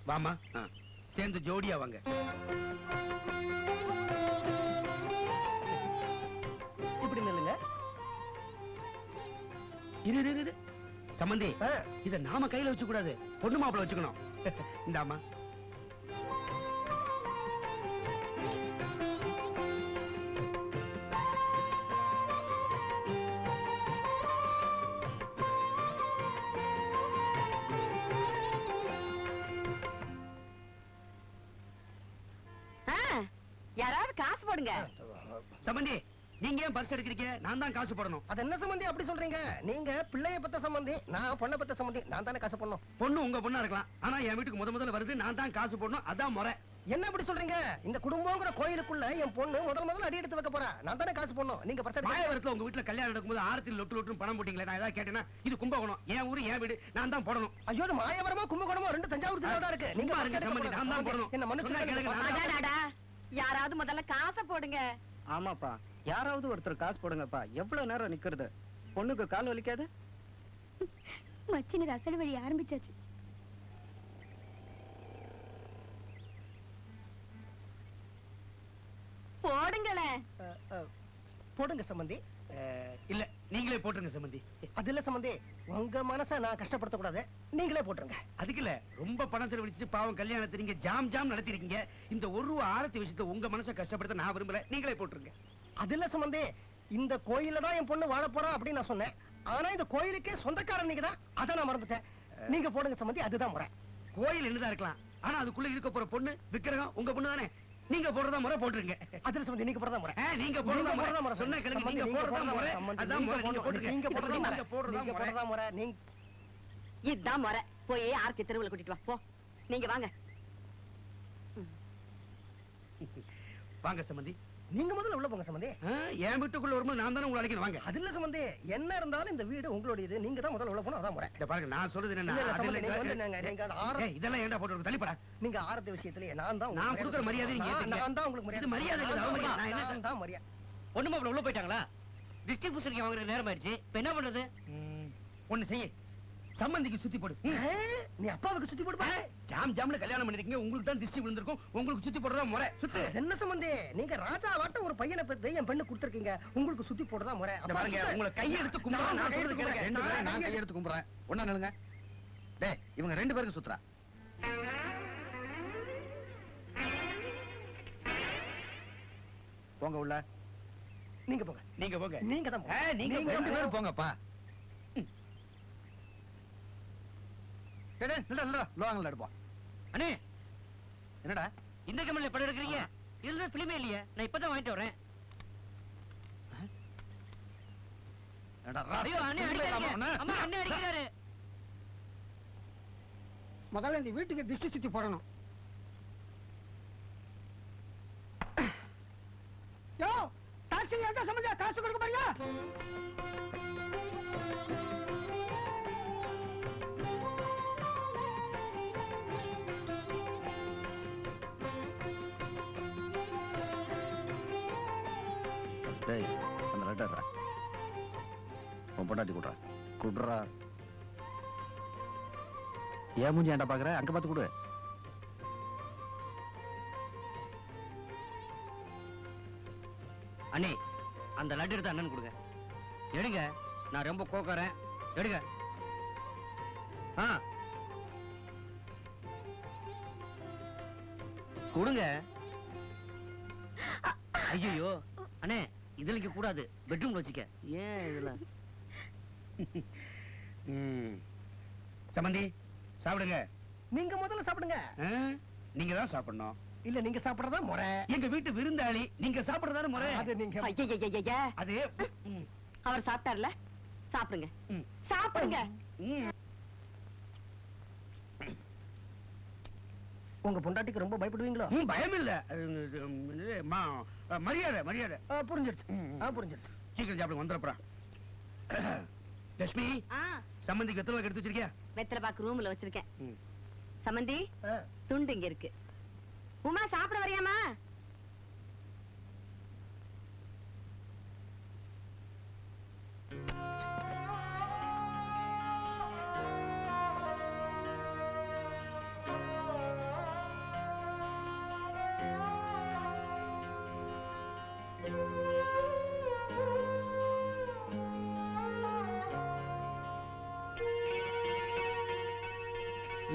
வாமா, சேர்ந்து ஜோடியா வாங்க. இப்படி நில்லுங்க. இரு சம்பந்தி, இத நாம கையில வச்சு கூடாது, பொண்ணு மாப்பிள்ள வச்சுக்கணும். இந்தாமா. யாராவது காசு போடுங்க. சம்பந்தி, நீங்க ஏன் பர்ஸ் எடுக்கிறீங்க? நான் தான் காசு போடணும். அது என்ன சம்பந்தி அப்படி சொல்றீங்க? நீங்க பிள்ளைய பத்த சம்பந்தி, நான் பொண்ணை பத்த சம்பந்தி. நான் தானே காசு போடணும். பொண்ணு உங்க பொண்ணா இருக்கலாம், ஆனா என் வீட்டுக்கு முதல்ல வருது, நான் தான் காசு போடணும். அதான் முறை. என்ன அப்படி சொல்றீங்க? இந்த குடும்பங்கிற கோயிலுக்குள்ள என் பொண்ணு முதல்ல அடி எடுத்து வைக்க போறா. நான் தானே காசு போடணும். நீங்க பர்ஸ் எடுக்க மாயவரத்துல உங்க வீட்டுல கல்யாணம் நடக்கும்போது ஆரத்தில் லொட்டு லொட்டு பணம் போட்டீங்களே, நான் ஏதாவது கேட்டேன்னா இது கும்பகோணம், என் ஊரு என் வீடு, நான் தான் போடணும். ஐயோ, அது மாயவரமோ கும்பகோணமோ ரெண்டு தஞ்சாவூர் ஜில்லா தான் இருக்கு. நீங்க பாருங்க சம்பந்தி, நான் தான் போடணும். என்ன மன்னிச்சு யாராவது முதல்ல காசை போடுங்க. ஆமாப்பா, யாராவது ஒருத்தர் காசு போடுங்கப்பா. எவ்வளவு நேரம் நிக்கிறது? பொண்ணுக்கு கால் வலிக்காது? மச்சினர் அசடு வழி ஆரம்பிச்சாச்சு. போடுங்களே. போடுங்க சம்பந்தி. இல்ல, நீங்களே போட்டுருங்க சம்பந்தி. அது இல்ல சம்பந்தி, உங்க மனசை நான் கஷ்டப்படுத்த கூடாது, நீங்களே போட்டுருங்க. அதுக்கு இல்ல, ரொம்ப பணம் செலவழிச்சு பாவம் கல்யாணத்தை நீங்க ஜாம் ஜாம் நடத்திருக்கீங்க. இந்த ஒரு ரூபா ஆரத்தி விஷயத்தை உங்க மனசை கஷ்டப்படுத்த நான் விரும்பல, நீங்களே போட்டுருங்க. அது இல்ல சம்பந்தி, இந்த கோயில தான் என் பொண்ணு வாழ போறா அப்படின்னு நான் சொன்னேன். ஆனா இந்த கோயிலுக்கே சொந்தக்காரன் நீங்க தான், அதை நான் மறந்துட்டேன். நீங்க போடுங்க சம்பந்தி, அதுதான் முறை. கோயில் என்னதான் இருக்கலாம், ஆனா அதுக்குள்ள இருக்க போற பொண்ணு விக்கிரகம் உங்க பொண்ணு தானே. நீங்க போடுறதா முறை போட்டுருங்க. அதுல சம்பந்தி நீங்க போடுறதா முறை. நீங்க போடுறதா முறை சொன்ன கேளுங்க. நீங்க போடுறதா முறை, அதான் முறை. நீங்க போட்டுருங்க. நீங்க போடுறதா முறை, நீங்க போடுறதா முறை. நீங்க இதுதான் முறை. போய் ஆர்த்தி தெருவுல கூட்டிட்டு வா. போ, நீங்க வாங்க. வாங்க சம்பந்தி. நீங்க முதல்ல உள்ள போங்க சம்பந்தி. என் வீட்டுக்குள்ள வரும்போது நான் தானே உங்களை அழைக்கணும். வாங்க. அது இல்ல சம்பந்தி, என்ன இருந்தாலும் இந்த வீடு உங்களுடையது, நீங்க தான் முதல்ல உள்ள போகணும், அதான் முறை. இத பாருங்க, நான் சொல்றது என்ன, இதெல்லாம் ஏன்டா போட்டு தள்ளிப்படா. நீங்க ஆரத்தி விஷயத்திலே நான் தான் நான் கொடுக்குற மரியாதை நீங்க ஏத்துங்க. நான் தான் உங்களுக்கு மரியாதை. இது மரியாதை இல்ல, அவமரியாதை. நான் என்ன தான் மரியாதை. பொண்ணு மாப்பிள்ள உள்ள போயிட்டாங்களா? டிஸ்ட்ரிபியூஷனுக்கு வாங்குற நேரம் ஆயிடுச்சு. இப்ப என்ன பண்றது? ஒண்ணு செய்ய, சம்பந்திக்கு சுத்தி போடு. நீ அப்பாவுக்கு சுத்தி போடுப்பா. ஜாம் ஜாம்னு கல்யாணம் பண்ணிருக்கீங்க, உங்களுக்கு தான் திருஷ்டி விழுந்திருக்கும், உங்களுக்கு சுத்தி போடுறதா முறை. சுத்து. என்ன சம்பந்தி, நீங்க ராஜா வாட்ட ஒரு பையனை பெற்று என் பெண்ணு கொடுத்துருக்கீங்க, உங்களுக்கு சுத்தி போடுறதா முறை. இந்த பாருங்க, உங்களை கையெடுத்து கும்பிடுறேன். நான் சொல்றது கேளுங்க. ரெண்டு பேரும் நான் கையெடுத்து கும்பிடுறேன். ஒண்ணா நில்லுங்க. டேய், இவங்க 2 பேருக்கு சுத்துறா. போங்க உள்ள. நீங்க போங்க. நீங்க போங்க. நீங்க தான் போங்க. நீங்க நீங்க 2 பேரும் போங்கப்பா. டேய் டேய், நில்லுடா லோங்கல எடுப்போம். அண்ணே, என்னடா இந்த கமல்ல படம் எடுக்கிறீங்க? இதுல பிலிமே இல்லையே, நான் இப்பதான் வாங்கிட்டு வரேன். என்னடா ஐயோ அண்ணே அடிக்காதீங்க. அம்மா அண்ணே அடிக்கிறாரு. முதல்ல இந்த வீட்டுக்கு திருஷ்டி சுத்தி போடணும். யோ, டாக்ஸி எங்க சம்பந்தா, காசு கொடுக்க பாருங்க. டேய், அந்த லெட்டர்ரா. உன் பொண்டாட்டி குடுறா. குடுறா. ஏன் மூஞ்சி ஏன்டா பாக்குற? அங்க பார்த்து கொடு. அண்ணே, அந்த லட்டு எடுத்து அண்ணன் கொடுங்க. எடுங்க, நான் ரொம்ப கோக்கறேன். எடுங்க. கொடுங்க. ஐயோ அண்ணே, இதுல இங்க கூடாது, பெட்ரூம்ல வச்சுக்க. ஏன் இதுல? சம்பந்தி சாப்பிடுங்க. நீங்க முதல்ல சாப்பிடுங்க. நீங்க தான் சாப்பிடணும். இல்ல, நீங்க சாப்பிடுறதா முறை. எங்க வீட்டு விருந்தாளி, நீங்க சாப்பிடுறதான முறை. அது நீங்க ஐயையையைய. அது அவர் சாப்பிட்டார்ல, சாப்பிடுங்க. ம். சாப்பிடுங்க. உங்க பொண்டாட்டிக்கு ரொம்ப பயப்படுவீங்களோ? பயம் இல்ல, மரியாதை மரியாதை. புரிஞ்சிருச்சு. புரிஞ்சிருச்சு. சீக்கிரம் சாப்பிடுங்க, வந்துடுறா. லட்சுமி, சம்பந்திக்கு வெத்தலை எடுத்து வச்சிருக்கியா? வெத்தலை பாக்கு ரூம்ல வச்சிருக்கேன். ம். சம்பந்தி, துண்டு இங்க இருக்கு. உமா சாப்பிட வரியாமா?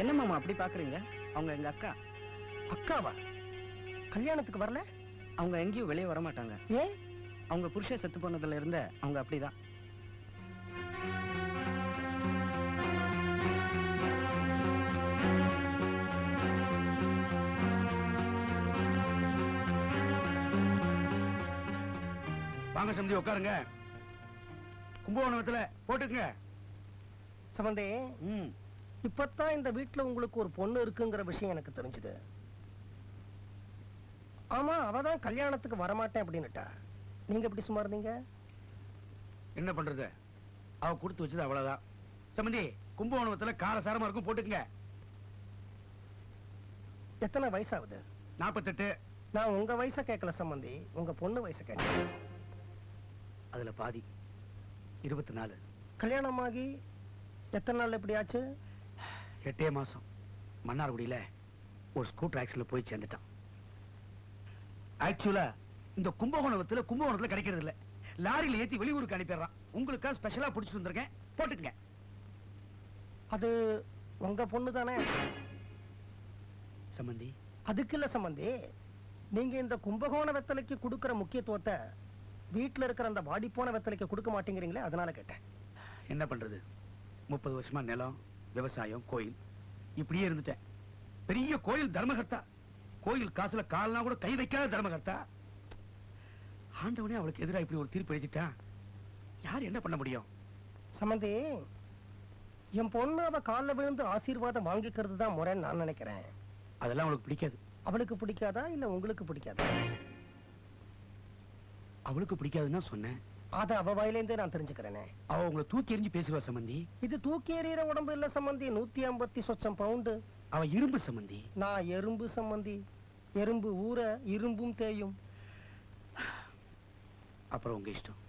என்ன மாமா அப்படி பாக்குறீங்க? அவங்க எங்க அக்கா. அக்காவா? கல்யாணத்துக்கு வரல? அவங்க எங்கேயும் வெளியே வர மாட்டாங்க. ஏன்? அவங்க புருஷன் செத்து போனதுல இருந்த அவங்க அப்படிதான். வாங்க சம்பந்தி, உட்காருங்க. கும்பகோணத்துல போட்டுக்குங்க. சம்பந்தி, இப்பதான் இந்த வீட்டுல உங்களுக்கு ஒரு பொண்ணு இருக்குங்கிற விஷயம் எனக்கு தெரிஞ்சது. ஆமா, அவதான் கல்யாணத்துக்கு வரமாட்டேன் அப்படின்னுட்டா. நீங்க எப்படி சும்மா இருந்தீங்க? என்ன பண்றது, அவ கொடுத்து வச்சது அவ்வளவுதான். சம்பந்தி, கும்பகோணத்துல காரசாரமா இருக்கும், போட்டுக்குங்க. எத்தனை வயசாகுது? 48. நான் உங்க வயசை கேட்கல சம்பந்தி, உங்க பொண்ணு வயசை கேட்கல. அதுல பாதி 24. கல்யாணமாகி எத்தனை நாள் எப்படி ஆச்சு? 8 மாசம். மன்னார்குடியில ஒரு ஸ்கூட்டர் ஆக்சிடென்ட்ல போய் சேர்ந்துட்டான். ஆக்சுவலா இந்த கும்பகோணத்துல கிடைக்கிறது இல்ல, லாரியில ஏத்தி வெளியூருக்கு அனுப்பிடுறான். உங்களுக்கா ஸ்பெஷலா பிடிச்சிட்டு வந்திருக்கேன், போட்டுக்குங்க. அது உங்க பொண்ணு தானே? சம்பந்தி, அதுக்கு இல்ல சம்பந்தி, நீங்க இந்த கும்பகோண வெத்தலைக்கு கொடுக்கிற முக்கியத்துவத்தை வீட்டுல இருக்கிற அந்த வாடி போன வெத்தலைக்கு கொடுக்க மாட்டேங்கிறீங்களே, அதனால கேட்டேன். என்ன பண்றது, 30 வருஷமா நிலம், விவசாயம், கோயில் இப்படியே இருந்துட்டேன். பெரிய கோயில் தர்மகர்த்தா, கோயில் காசுல கால்னா கூட கை வைக்காத தர்மகர்த்தா. ஆண்டவனே அவளுக்கு எதிராக இப்படி ஒரு தீர்ப்பு எழுதிட்டான். யார் என்ன பண்ண முடியும்? சம்பந்தி, என் பொண்ணு அவ காலில் விழுந்து ஆசீர்வாதம் வாங்கிக்கிறது தான் முறைன்னு நான் நினைக்கிறேன். அதெல்லாம் அவளுக்கு பிடிக்காது. அவளுக்கு பிடிக்காதா இல்ல உங்களுக்கு பிடிக்காதா? அவளுக்கு பிடிக்காதுன்னு சொன்னேன். அத அவ வாயிலேருந்தே நான் தெரிஞ்சுக்கிறேனே. அவ உங்களை தூக்கி எறிஞ்சு பேசுவா சம்பந்தி. இது தூக்கி எறிகிற உடம்பு இல்ல சம்பந்தி, 150 சொச்சம் பவுண்டு. அவ இரும்பு சம்பந்தி. நான் எறும்பு சம்பந்தி. எறும்பு ஊற இரும்பும் தேயும். அப்புறம் உங்க இஷ்டம்.